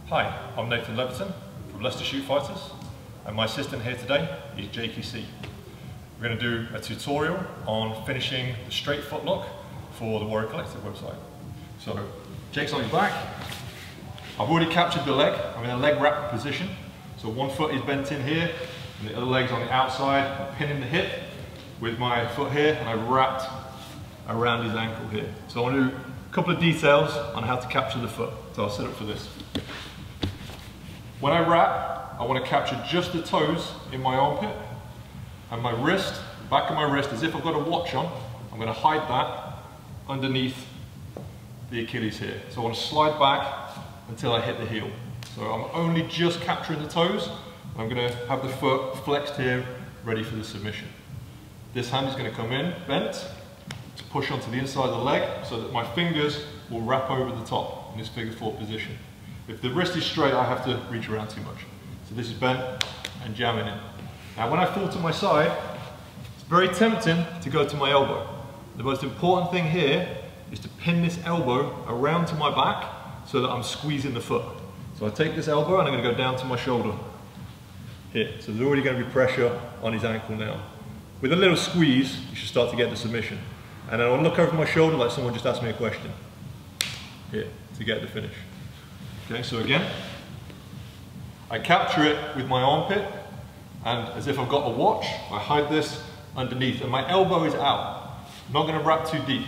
Hi, I'm Nathan Leverton from Leicester Shootfighters, and my assistant here today is Jakey C. We're going to do a tutorial on finishing the straight footlock for the Warrior Collective website. So, Jake's on his back. I've already captured the leg. I'm in a leg wrap position. So one foot is bent in here, and the other leg's on the outside. I'm pinning the hip with my foot here, and I've wrapped around his ankle here. So I want to do a couple of details on how to capture the foot. So I'll set up for this. When I wrap, I want to capture just the toes in my armpit, and my wrist, the back of my wrist, as if I've got a watch on. I'm going to hide that underneath the Achilles here. So I want to slide back until I hit the heel. So I'm only just capturing the toes. I'm going to have the foot flexed here, ready for the submission. This hand is going to come in, bent, to push onto the inside of the leg so that my fingers will wrap over the top in this figure four position. If the wrist is straight, I have to reach around too much. So this is bent and jamming in. Now when I fall to my side, it's very tempting to go to my elbow. The most important thing here is to pin this elbow around to my back so that I'm squeezing the foot. So I take this elbow and I'm going to go down to my shoulder here. So there's already going to be pressure on his ankle now. With a little squeeze, you should start to get the submission. And then I'll look over my shoulder like someone just asked me a question here to get the finish. Okay, so again, I capture it with my armpit, and as if I've got a watch, I hide this underneath, and my elbow is out. I'm not going to wrap too deep.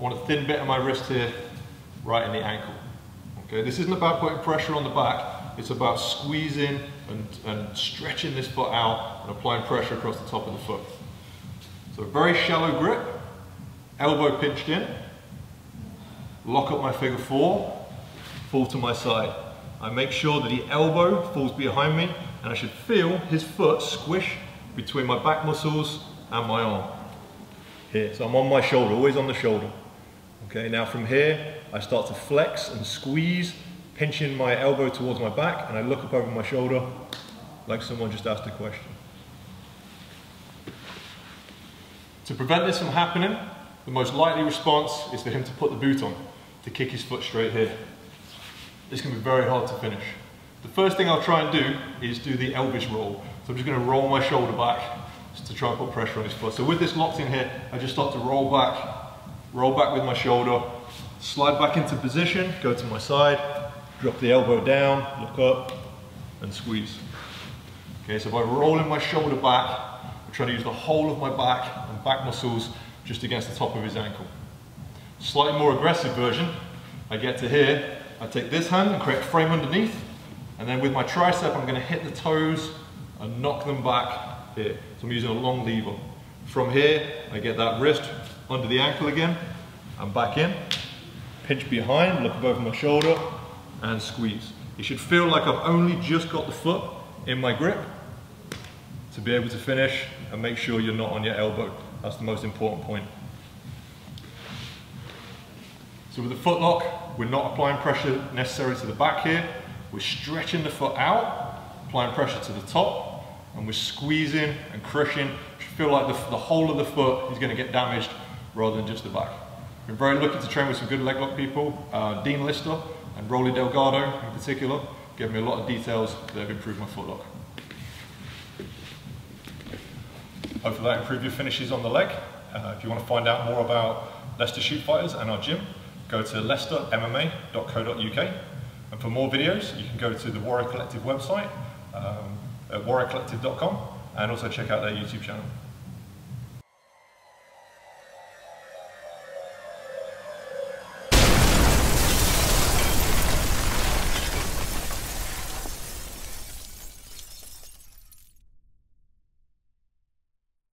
I want a thin bit of my wrist here, right in the ankle. Okay, this isn't about putting pressure on the back, it's about squeezing and stretching this foot out and applying pressure across the top of the foot. So very shallow grip, elbow pinched in, lock up my figure four, fall to my side. I make sure that the elbow falls behind me, and I should feel his foot squish between my back muscles and my arm. Here, so I'm on my shoulder, always on the shoulder. Okay, now from here, I start to flex and squeeze, pinching my elbow towards my back, and I look up over my shoulder like someone just asked a question. To prevent this from happening, the most likely response is for him to put the boot on, to kick his foot straight here. This can be very hard to finish. The first thing I'll try and do is do the Elvis roll. So I'm just going to roll my shoulder back just to try and put pressure on his foot. So with this locked in here, I just start to roll back with my shoulder, slide back into position, go to my side, drop the elbow down, look up, and squeeze. Okay, so by rolling my shoulder back, I'm trying to use the whole of my back and back muscles just against the top of his ankle. Slightly more aggressive version, I get to here, I take this hand and create a frame underneath, and then with my tricep I'm going to hit the toes and knock them back here. So I'm using a long lever. From here I get that wrist under the ankle again, and back in, pinch behind, look over my shoulder, and squeeze. You should feel like I've only just got the foot in my grip to be able to finish, and make sure you're not on your elbow. That's the most important point. So with the foot lock, we're not applying pressure necessarily to the back here. We're stretching the foot out, applying pressure to the top, and we're squeezing and crushing. You should feel like the whole of the foot is going to get damaged rather than just the back. We're very lucky to train with some good leg lock people. Dean Lister and Rolly Delgado in particular gave me a lot of details that have improved my foot lock. Hopefully that improved your finishes on the leg. If you want to find out more about Leicester Shootfighters and our gym, go to leicestermma.co.uk, and for more videos you can go to the Warrior Collective website at warriorcollective.com, and also check out their YouTube channel.